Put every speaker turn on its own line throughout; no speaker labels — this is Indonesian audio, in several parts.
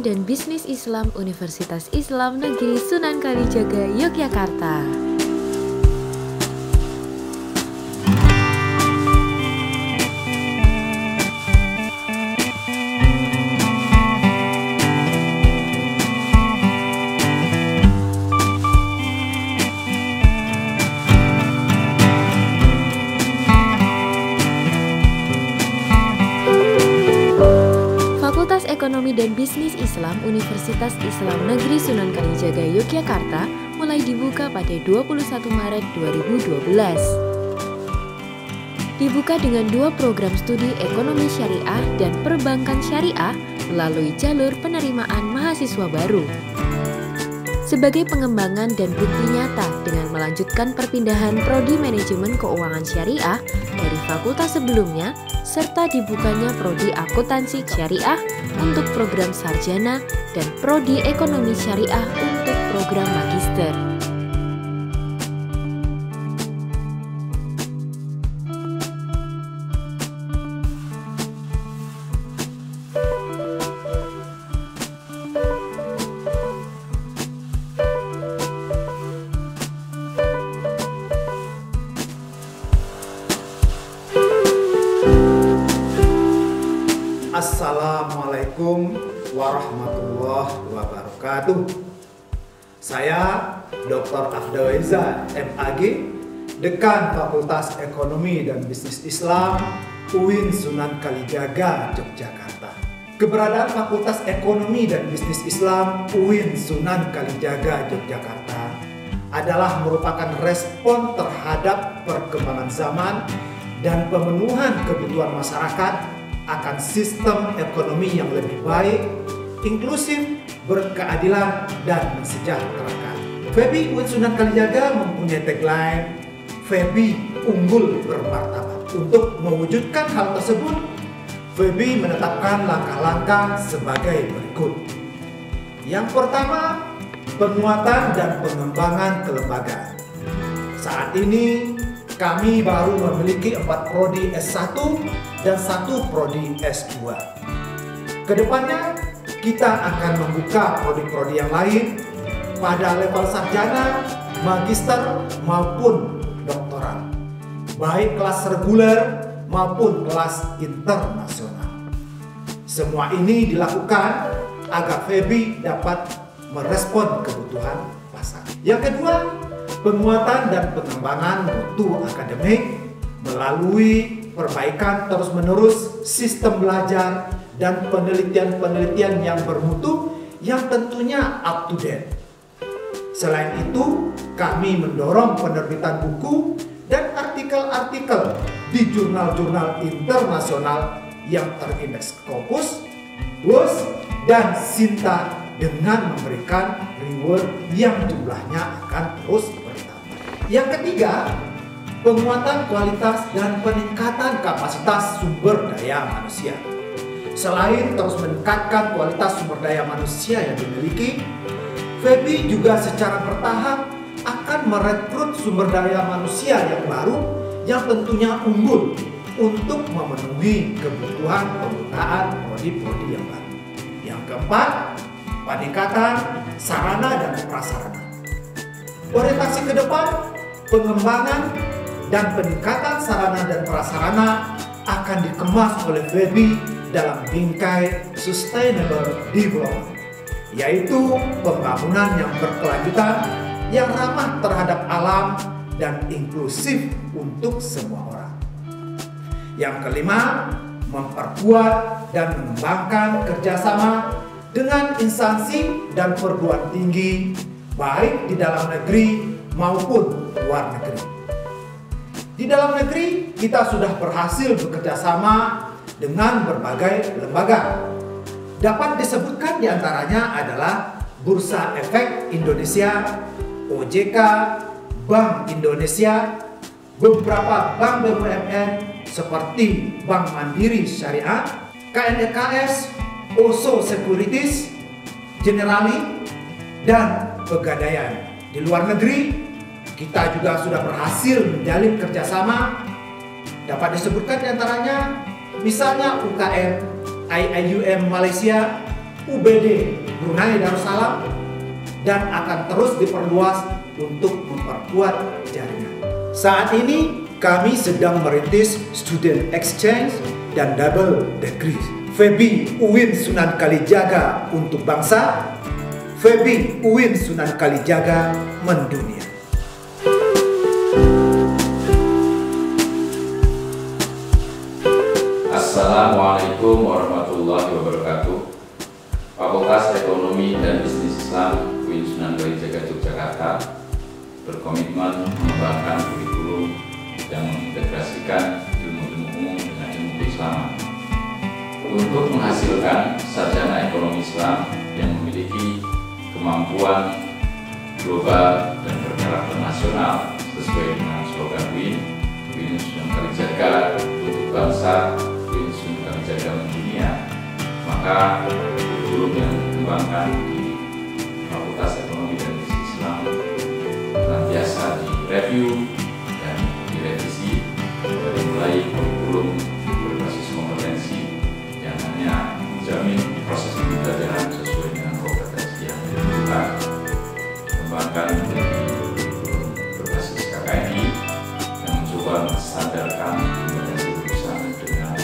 dan Bisnis Islam Universitas Islam Negeri Sunan Kalijaga, Yogyakarta. Fakultas Ekonomi dan Bisnis Islam Universitas Islam Negeri Sunan Kalijaga, Yogyakarta mulai dibuka pada 21 Maret 2012. Dibuka dengan 2 program studi Ekonomi Syariah dan Perbankan Syariah melalui jalur penerimaan mahasiswa baru. Sebagai pengembangan dan bukti nyata dengan melanjutkan perpindahan Prodi Manajemen Keuangan Syariah dari fakultas sebelumnya, serta dibukanya Prodi Akuntansi Syariah untuk program sarjana dan Prodi Ekonomi Syariah untuk program magister.
Assalamualaikum warahmatullahi wabarakatuh. Saya Dr. Afdaweza MAG, Dekan Fakultas Ekonomi dan Bisnis Islam UIN Sunan Kalijaga, Yogyakarta. Keberadaan Fakultas Ekonomi dan Bisnis Islam UIN Sunan Kalijaga, Yogyakarta adalah merupakan respon terhadap perkembangan zaman dan pemenuhan kebutuhan masyarakat akan sistem ekonomi yang lebih baik, inklusif, berkeadilan, dan mensejahterakan. FEBI UIN Sunan Kalijaga mempunyai tagline FEBI Unggul Bermartabat. Untuk mewujudkan hal tersebut, FEBI menetapkan langkah-langkah sebagai berikut. Yang pertama, penguatan dan pengembangan kelembagaan. Saat ini kami baru memiliki 4 prodi S1 dan 1 prodi S2. Kedepannya kita akan membuka prodi-prodi yang lain pada level sarjana, magister maupun doktoral, baik kelas reguler maupun kelas internasional. Semua ini dilakukan agar FEBI dapat merespon kebutuhan pasar. Yang kedua, penguatan dan pengembangan mutu akademik melalui perbaikan terus-menerus sistem belajar dan penelitian-penelitian yang bermutu yang tentunya up to date. Selain itu, kami mendorong penerbitan buku dan artikel-artikel di jurnal-jurnal internasional yang terindeks Scopus, WOS, dan Sinta dengan memberikan reward yang jumlahnya akan terus bertambah. Yang ketiga, penguatan kualitas dan peningkatan kapasitas sumber daya manusia. Selain terus meningkatkan kualitas sumber daya manusia yang dimiliki, FEBI juga secara bertahap akan merekrut sumber daya manusia yang baru yang tentunya unggul untuk memenuhi kebutuhan penggunaan prodi-prodi yang baru. Yang keempat, peningkatan sarana dan prasarana. Orientasi ke depan, pengembangan dan peningkatan sarana dan prasarana akan dikemas oleh FEBI dalam bingkai Sustainable Development, yaitu pembangunan yang berkelanjutan, yang ramah terhadap alam dan inklusif untuk semua orang. Yang kelima, memperkuat dan mengembangkan kerjasama dengan instansi dan perguruan tinggi, baik di dalam negeri maupun luar negeri. Di dalam negeri, kita sudah berhasil bekerja sama dengan berbagai lembaga. Dapat disebutkan diantaranya adalah Bursa Efek Indonesia, OJK, Bank Indonesia, beberapa bank BUMN seperti Bank Mandiri Syariah, KNRKS, OSO Securities, Generali, dan Pegadaian. Di luar negeri, kita juga sudah berhasil menjalin kerjasama. Dapat disebutkan diantaranya misalnya UKM IIUM Malaysia, UBD Brunei Darussalam dan akan terus diperluas untuk memperkuat jaringan. Saat ini kami sedang merintis student exchange dan double degree. FEBI UIN Sunan Kalijaga untuk bangsa, FEBI UIN Sunan Kalijaga mendunia.
Assalamualaikum warahmatullahi wabarakatuh. Fakultas Ekonomi dan Bisnis Islam UIN Sunan Kalijaga Yogyakarta berkomitmen mengembangkan kurikulum yang mengintegrasikan ilmu-ilmu umum dengan ilmu keislaman untuk menghasilkan sarjana ekonomi Islam yang memiliki kemampuan global dan berkarakter nasional sesuai dengan slogan UIN Sunan Kalijaga untuk bangsa, UIN Sunan Kalijaga mendunia. Maka kurikulum yang dikembangkan di Fakultas Ekonomi dan Bisnis Islam senantiasa direview dan direvisi dari mulai kurikulum berbasis kompetensi yang hanya menjamin proses pembelajaran sesuai dengan kompetensi yang dibutuhkan, kembangkan menjadi kurikulum berbasis KKNI yang mencoba menstandarkan kompetensi jurusan dengan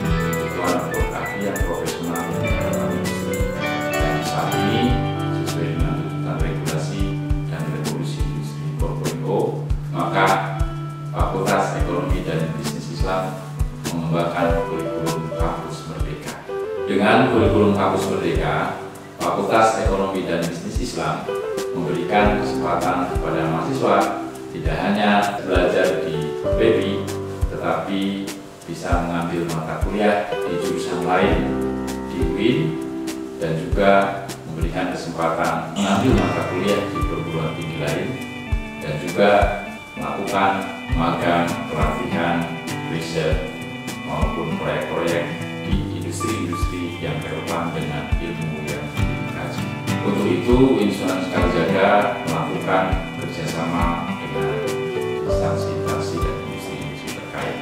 kebutuhan keahlian profesional yang diharapkan industri dan saat ini sesuai dengan tuntutan regulasi dan revolusi industri 4.0, maka Fakultas Ekonomi dan Bisnis Islam mengembangkan kurikulum Kampus Merdeka. Dengan kurikulum Kampus Merdeka, Fakultas Ekonomi dan Bisnis Islam memberikan kesempatan kepada mahasiswa tidak hanya belajar di FEBI, tetapi bisa mengambil mata kuliah di jurusan lain di UIN dan juga memberikan kesempatan mengambil mata kuliah di perguruan tinggi lain dan juga melakukan magang, pelatihan, riset maupun proyek-proyek di industri-industri yang relevan dengan ilmu yang dikaji. Untuk itu, UIN Sunan Kalijaga melakukan kerjasama dengan instansi-instansi dan industri-industri terkait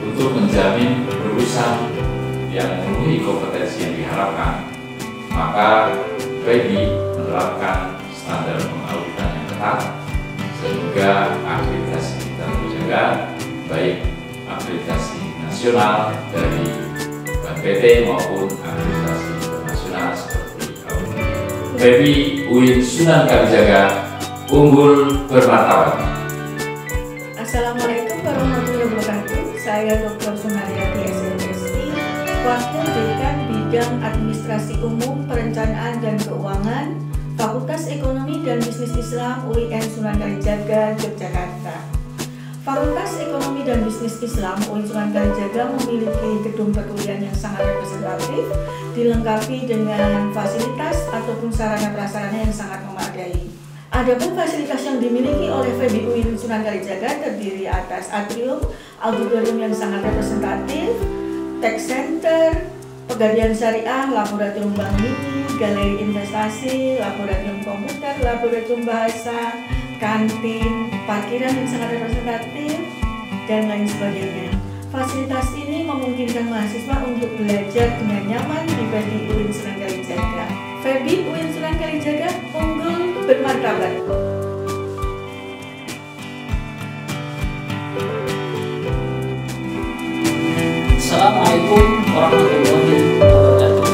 untuk menjamin lulusan yang memenuhi kompetensi yang diharapkan. Maka FEBI menerapkan standar pengauditan yang ketat sehingga akreditasi kita terjaga, baik akreditasi nasional dari BNPT maupun akreditasi internasional seperti AUDIT. FEBI UIN Sunan Kalijaga unggul bermartabat.
Assalamualaikum warahmatullahi wabarakatuh. Saya Dr. Sunaryati SMSI, Wakil Dekan Bidang Administrasi Umum, Perencanaan dan Keuangan, Fakultas Ekonomi dan Bisnis Islam UIN Sunan Kalijaga Yogyakarta. Fakultas Ekonomi dan Bisnis Islam UIN Sunan Kalijaga memiliki gedung perkuliahan yang sangat representatif, dilengkapi dengan fasilitas ataupun sarana prasarana yang sangat memadai. Adapun fasilitas yang dimiliki oleh FEBI UIN Sunan Kalijaga terdiri atas atrium, auditorium yang sangat representatif, tech center, pegadaian syariah, laboratorium bank mini, galeri investasi, laboratorium komputer, laboratorium bahasa, kantin, parkiran yang sangat representatif, dan lain sebagainya. Fasilitas ini memungkinkan mahasiswa untuk belajar dengan nyaman di FEBI UIN Sunan Kalijaga. FEBI UIN Sunan Kalijaga unggul bermartabat.
Assalamualaikum warahmatullahi wabarakatuh.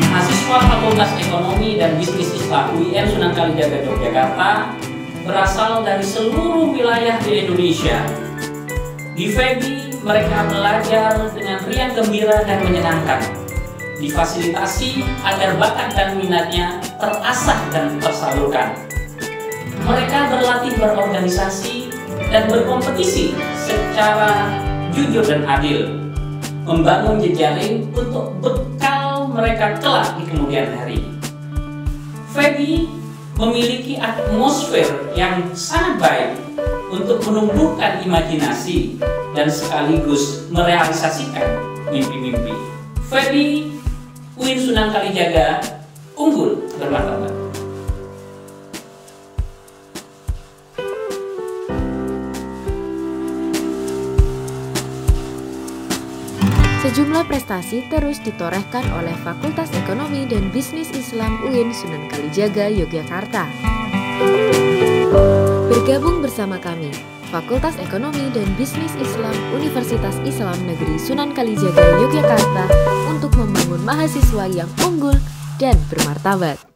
Mahasiswa Fakultas Ekonomi dan Bisnis Islam UIN Sunan Kalijaga Yogyakarta berasal dari seluruh wilayah di Indonesia. Di FEBI mereka belajar dengan riang gembira dan menyenangkan, difasilitasi agar bakat dan minatnya terasah dan tersalurkan. Mereka berlatih berorganisasi dan berkompetisi secara jujur dan adil, membangun jejaring untuk bekal mereka kelak di kemudian hari. FEBI memiliki atmosfer yang sangat baik untuk menumbuhkan imajinasi dan sekaligus merealisasikan mimpi-mimpi. FEBI UIN Sunan Kalijaga unggul bermartabat.
Sejumlah prestasi terus ditorehkan oleh Fakultas Ekonomi dan Bisnis Islam UIN Sunan Kalijaga, Yogyakarta. Bergabung bersama kami, Fakultas Ekonomi dan Bisnis Islam Universitas Islam Negeri Sunan Kalijaga, Yogyakarta, untuk membangun mahasiswa yang unggul dan bermartabat.